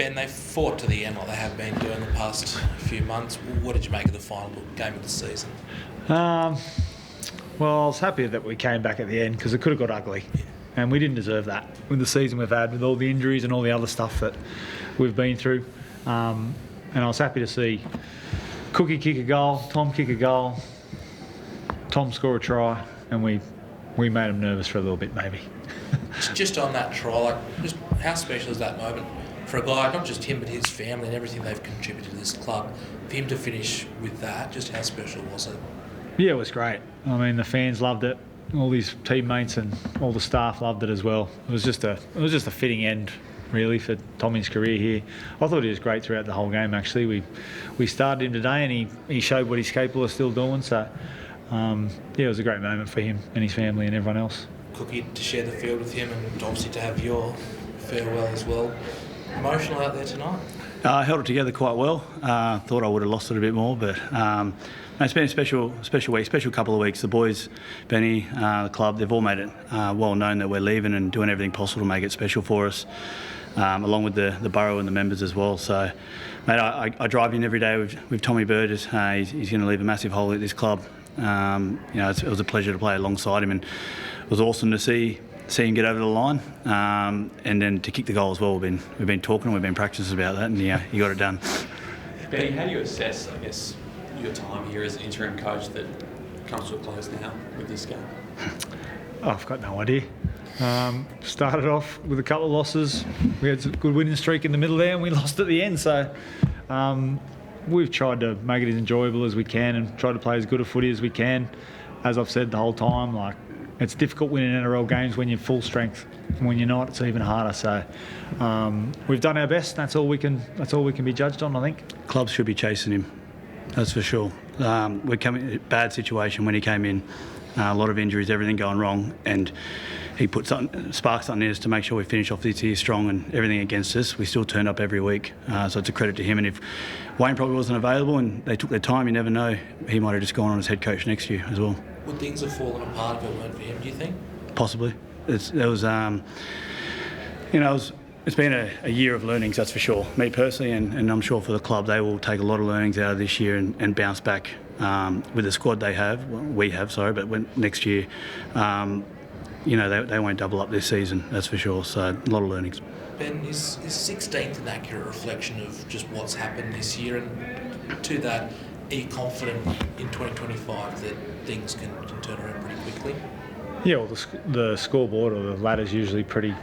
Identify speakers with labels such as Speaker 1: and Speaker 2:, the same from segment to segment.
Speaker 1: Ben, they fought to the end like they have been doing the past few months. What did you make of the final game of the season?
Speaker 2: Well, I was happy that we came back at the end because it could have got ugly.
Speaker 1: Yeah.
Speaker 2: And we didn't deserve that with the season we've had, with all the injuries and all the other stuff that we've been through. And I was happy to see Cookie kick a goal, Tom kick a goal, Tom score a try, and we made him nervous for a little bit maybe.
Speaker 1: Just on that try, like, just how special is that moment for a guy, not just him but his family and everything they've contributed to this club, for him to finish with that? Just how special was it? Yeah,
Speaker 2: it was great. I mean, the fans loved it. All his teammates and all the staff loved it as well. It was just a fitting end, really, for Tommy's career here. I thought he was great throughout the whole game. Actually, we started him today, and he showed what he's capable of still doing. So, it was a great moment for him and his family and everyone else.
Speaker 1: Cookie, to share the field with him, and obviously to have your farewell as well. Emotional out there tonight?
Speaker 3: I held it together quite well. Thought I would have lost it a bit more, but it's been a special week, special couple of weeks. The boys, Benny, the club, they've all made it well known that we're leaving and doing everything possible to make it special for us, along with the borough and the members as well. So, mate, I drive in every day with Tommy Burgess. He's going to leave a massive hole at this club. It was a pleasure to play alongside him, and it was awesome to see him get over the line, and then to kick the goal as well. We've been talking and we've been practicing about that, and he got it done.
Speaker 4: Benny, how do you assess, I guess, your time here as an interim coach that comes to a close now with this game?
Speaker 2: I've got no idea. Started off with a couple of losses. We had a good winning streak in the middle there, and we lost at the end. So we've tried to make it as enjoyable as we can and try to play as good a footy as we can. As I've said the whole time, like, it's difficult winning NRL games when you're full strength. And when you're not, it's even harder. So we've done our best. That's all we can be judged on, I think.
Speaker 3: Clubs should be chasing him. That's for sure. We're coming in a bad situation when he came in. A lot of injuries, everything going wrong, and he put sparked something in us to make sure we finish off this year strong, and everything against us, we still turned up every week. So it's a credit to him. And if Wayne probably wasn't available and they took their time, you never know, he might have just gone on as head coach next year as well.
Speaker 1: Would things have fallen apart if it weren't for him, do you think?
Speaker 3: Possibly. It's been a year of learnings, that's for sure. Me personally, and I'm sure for the club, they will take a lot of learnings out of this year and bounce back with the squad we have, but next year, they won't double up this season, that's for sure. So a lot of learnings.
Speaker 1: Ben, is 16th an accurate reflection of just what's happened this year? And to that, are you confident in 2025 that things can turn around pretty quickly?
Speaker 2: Yeah, well, the scoreboard or the ladder's usually pretty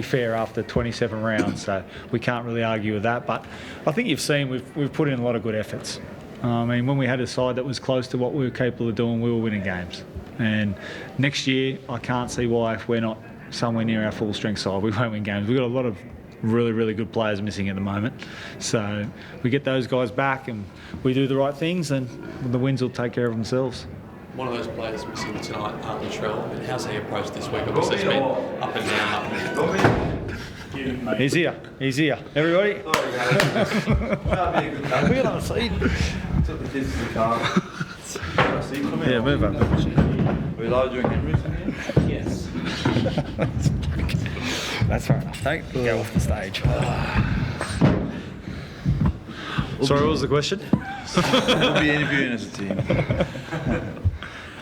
Speaker 2: fair after 27 rounds, so we can't really argue with that. But I think you've seen we've put in a lot of good efforts. When we had a side that was close to what we were capable of doing, we were winning games. And next year, I can't see why, if we're not somewhere near our full strength side, we won't win games. We've got a lot of really, really good players missing at the moment. So we get those guys back and we do the right things, and the wins will take care of themselves.
Speaker 4: One of those players missing tonight, Latrell, but how's he approached this week? Obviously, it's been up and down.
Speaker 2: He's here. Everybody? We're on a seat.
Speaker 5: Took the kids to the car.
Speaker 2: Yeah, move on.
Speaker 5: Are we allowed doing Henry's in here?
Speaker 1: Yes.
Speaker 2: That's fair enough. Don't go off the stage. Sorry, what was the question?
Speaker 5: We'll be interviewing as a team.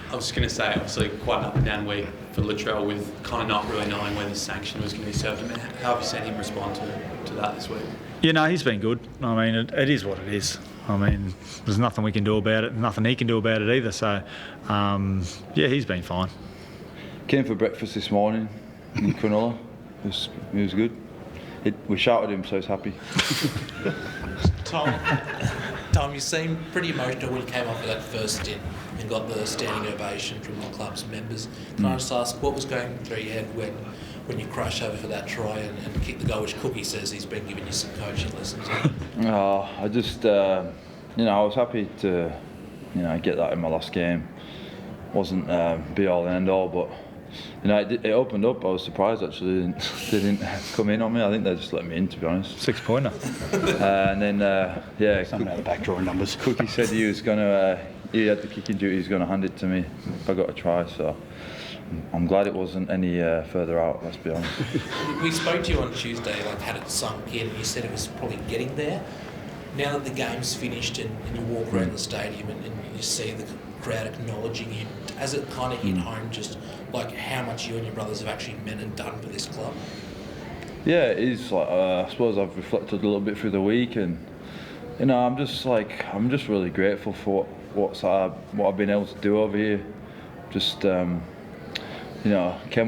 Speaker 4: I was just going to say, obviously, quite an up and down week for Latrell, with kind of not really knowing where the sanction was going to be served. I mean, how have you seen him respond to that this week?
Speaker 2: He's been good. I mean, it is what it is. I mean, there's nothing we can do about it, nothing he can do about it either. So, he's been fine.
Speaker 5: Came for breakfast this morning in Cronulla. It was good. We shouted him, so he's happy.
Speaker 1: Tom, you seemed pretty emotional when you came off of that first stint and got the standing ovation from the club's members. Can I just ask, what was going through your head when you crashed over for that try and kicked the goal, which Cookie says he's been giving you some coaching lessons on?
Speaker 5: I just, I was happy to, get that in my last game. Wasn't be all and end all, but it opened up. I was surprised actually. They didn't come in on me. I think they just let me in, to be honest.
Speaker 2: 6-pointer.
Speaker 5: And then
Speaker 3: Something out of the back drawing numbers.
Speaker 5: Cookie said he was gonna. He had the kicking duty. He was gonna hand it to me if I got a try. So I'm glad it wasn't any further out, let's be honest.
Speaker 1: We spoke to you on Tuesday, had it sunk in, and you said it was probably getting there. Now that the game's finished and you walk around the stadium and you see the crowd acknowledging you, has it kind of hit home just how much you and your brothers have actually meant and done for this club?
Speaker 5: Yeah, it is. I suppose I've reflected a little bit through the week, and I'm just really grateful for what I've been able to do over here. Just came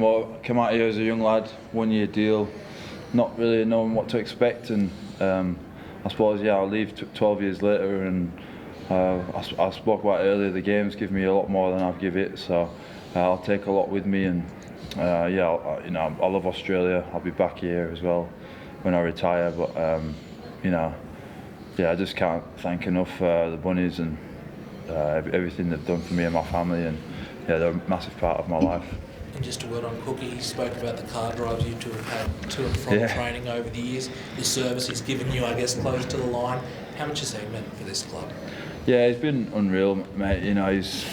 Speaker 5: out here as a young lad, 1 year deal, not really knowing what to expect, and I suppose I'll leave 12 years later, and I spoke about earlier. The game's given me a lot more than I've given it, so I'll take a lot with me, and I love Australia. I'll be back here as well when I retire, but I just can't thank enough the Bunnies and everything they've done for me and my family, and they're a massive part of my life.
Speaker 1: And just a word on Cookie, he spoke about the car drives you two have had to and from training over the years, the service he's given you, I guess, close to the line. How much has he meant for this club?
Speaker 5: Yeah, he's been unreal, mate. He was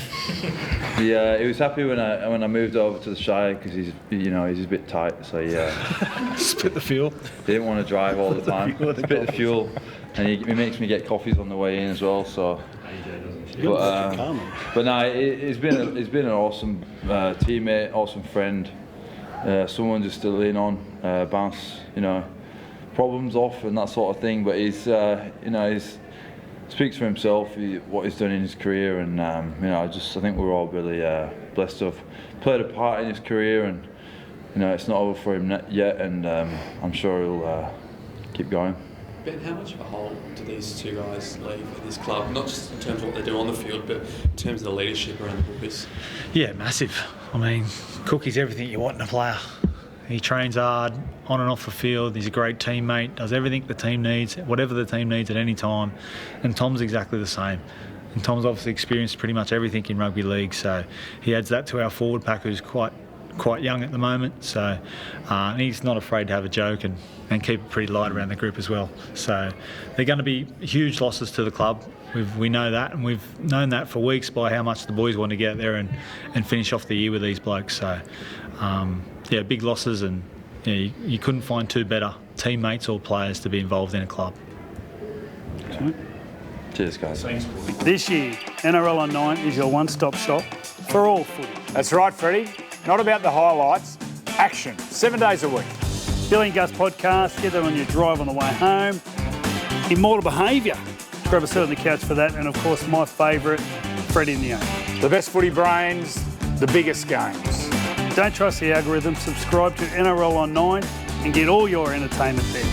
Speaker 5: happy when I moved over to the Shire because he's a bit tight, so
Speaker 2: Spit the fuel.
Speaker 5: He didn't want to drive all the time. Spit the fuel, and he makes me get coffees on the way in as well. So, but no, he's been an awesome teammate, awesome friend, someone just to lean on, bounce problems off and that sort of thing. But he's speaks for himself, what he's done in his career, and I think we're all really blessed to have played a part in his career, and it's not over for him yet, and I'm sure he'll keep going.
Speaker 4: Ben, how much of a hole do these two guys leave at this club? Not just in terms of what they do on the field, but in terms of the leadership around the Bookies?
Speaker 2: Yeah, massive. I mean, Cookie's everything you want in a player. He trains hard, on and off the field. He's a great teammate, does everything the team needs, whatever the team needs at any time. And Tom's exactly the same. And Tom's obviously experienced pretty much everything in rugby league, so he adds that to our forward pack, who's quite young at the moment. So he's not afraid to have a joke and keep it pretty light around the group as well. So they're going to be huge losses to the club. We know that, and we've known that for weeks by how much the boys want to get there and finish off the year with these blokes. So big losses, and you couldn't find two better teammates or players to be involved in a club.
Speaker 5: Cheers, guys.
Speaker 6: This year, NRL on 9 is your one-stop shop for all footy.
Speaker 7: That's right, Freddie. Not about the highlights, action, 7 days a week.
Speaker 6: Billy and Gus podcast, get that on your drive on the way home. Immortal Behaviour, grab a seat on the couch for that, and of course my favourite, Freddie in the 8.
Speaker 7: The best footy brains, the biggest games.
Speaker 6: Don't trust the algorithm, subscribe to NRL on 9 and get all your entertainment there.